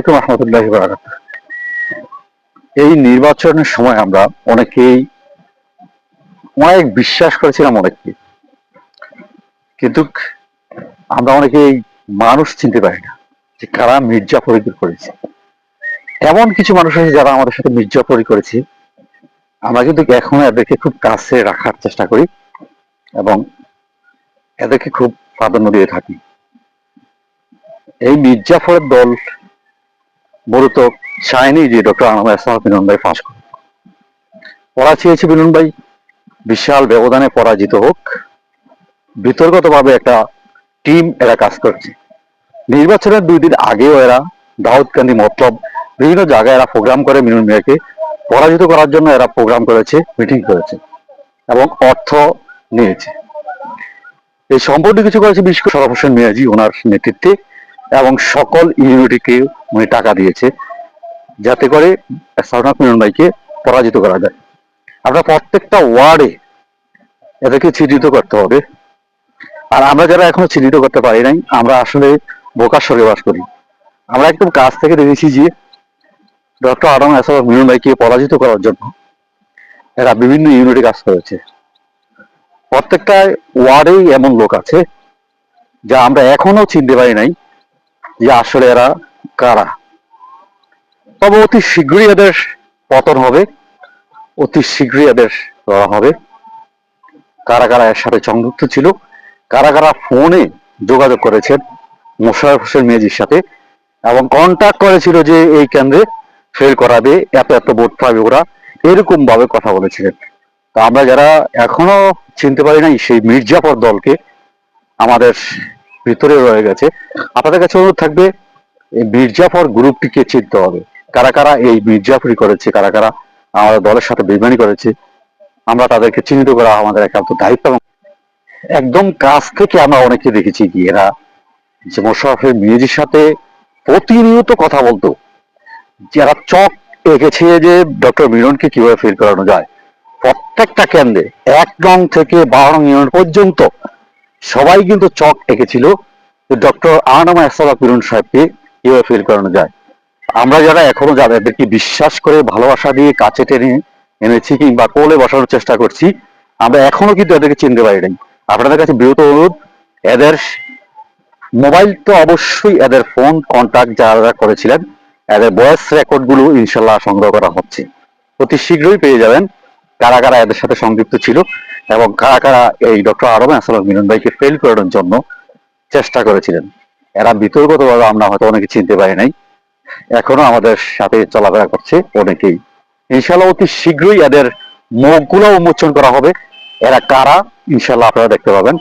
আলাইকুম রহমতুল্লাহি ওয়া বারাকাতুহু। এই নির্বাচনের সময় আমরা অনেকেই অনেক বিশ্বাস করেছিলাম অনেককে, কিন্তু আমরা অনেকেই মানুষ চিনতে পারি না যে কারা মির্জাফরি করেছে। এমন কিছু মানুষ আছে যারা আমাদের সাথে মির্জাফরি করেছে, আমরা কিন্তু এখন এদেরকে খুব কাছে রাখার চেষ্টা করি এবং এদেরকে খুব প্রাধান্য দিয়ে থাকি। এই মির্জাফরের দল মূলত চায়নি যে ডক্টর আনোয়ার ইসলাম মিলন ভাই ফাঁস করুন। ওরা চেয়েছে মিলন ভাই বিশাল ব্যবধানে পরাজিত হোক। বিতর্কতভাবে একটা টিম এরা কাজ করছে। নির্বাচনের 2 দিন আগেও এরা দাউদকান্দি মতলব বিভিন্ন জায়গায় এরা প্রোগ্রাম করে মিলন মিয়াকে পরাজিত করার জন্য এরা প্রোগ্রাম করেছে, মিটিং করেছে এবং অর্থ নিয়েছে। এই সম্পর্কে কিছু করেছে বিশেষ করে শরফ হোসেন মিয়াজি ওনার নেতৃত্বে, এবং সকল ইউনিটিকে উনি টাকা দিয়েছে যাতে করে সাউনাথ মিলন ভাইকে পরাজিত করা যায়। আমরা প্রত্যেকটা ওয়ার্ডে এদেরকে চিহ্নিত করতে হবে। আর আমরা যারা এখনো চিহ্নিত করতে পারি নাই, আমরা আসলে বোকার স্বর্গে বাস করি। আমরা একদম কাছ থেকে দেখেছি যে ডক্টর আনোয়ার ইসলাম মিলন ভাইকে পরাজিত করার জন্য এরা বিভিন্ন ইউনিটে কাজ করেছে। প্রত্যেকটা ওয়ার্ডেই এমন লোক আছে যা আমরা এখনো চিনতে পারি নাই যে আসলে এরা কারা। তবে অতি শীঘ্রই এদের পতন হবে, অতি শীঘ্রই এদের ধরা হবে। কারা কারা এর সাথে সংযুক্ত ছিল, কারা কারা ফোনে যোগাযোগ করেছেন মোশাররফ হোসেন মেজির সাথে এবং কন্ট্যাক্ট করেছিল যে এই কেন্দ্রে ফেল করাবে, এত এত ভোট পাবে ওরা, এরকম ভাবে কথা বলেছিলেন। তা আমরা যারা এখনো চিনতে পারি নাই সেই মির্জাফর দলকে আমাদের ভিতরে রয়ে গেছে, আপনাদের কাছে অনুরোধ থাকবে এই মির্জাফর গ্রুপটিকে চিনতে হবে। কারা কারা এই মির্জাফরি করেছে, কারা কারা আমাদের দলের সাথে বেইমানি করেছে, আমরা তাদেরকে চিহ্নিত করা আমাদের একান্ত দায়িত্ব। এবং একদম কাছ থেকে আমরা অনেকে দেখেছি কি এরা যে মোশাররফের মিয়াজির সাথে প্রতিনিয়ত কথা বলতো, যারা চক এঁকেছে যে ডক্টর মিলনকে কিভাবে ফেল করানো যায়। প্রত্যেকটা কেন্দ্রে 1 নং থেকে 12 নং ইউনিট পর্যন্ত সবাই কিন্তু চক এঁকেছিল যে ডক্টর আনোয়ার ইসলাম মিলন সাহেবকে কিভাবে ফেল করানো যায়। আমরা যারা এখনো যাদেরকে বিশ্বাস করে ভালোবাসা দিয়ে কাছে টেনে এনেছি কিংবা কোলে বসানোর চেষ্টা করছি, আমরা এখনো কিন্তু এদেরকে চিনতে পারি নাই। আপনাদের কাছে বিরত অনুরোধ, এদের মোবাইল তো অবশ্যই, এদের ফোন কন্ট্যাক্ট যারা করেছিলেন এদের ভয়েস রেকর্ড গুলো ইনশাল্লাহ সংগ্রহ করা হচ্ছে। অতি শীঘ্রই পেয়ে যাবেন কারা কারা এদের সাথে সংযুক্ত ছিল এবং কারা কারা এই ডক্টর আনোয়ার ইসলাম মিলন ভাইকে ফেল করানোর জন্য চেষ্টা করেছিলেন। এরা বিতর্কতভাবে আমরা হয়তো অনেকে চিনতে পারি নাই, এখনো আমাদের সাথে চলাফেরা করছে অনেকেই। ইনশাল্লাহ অতি শীঘ্রই এদের মুখগুলো উন্মোচন করা হবে। এরা কারা ইনশাল্লাহ আপনারা দেখতে পাবেন।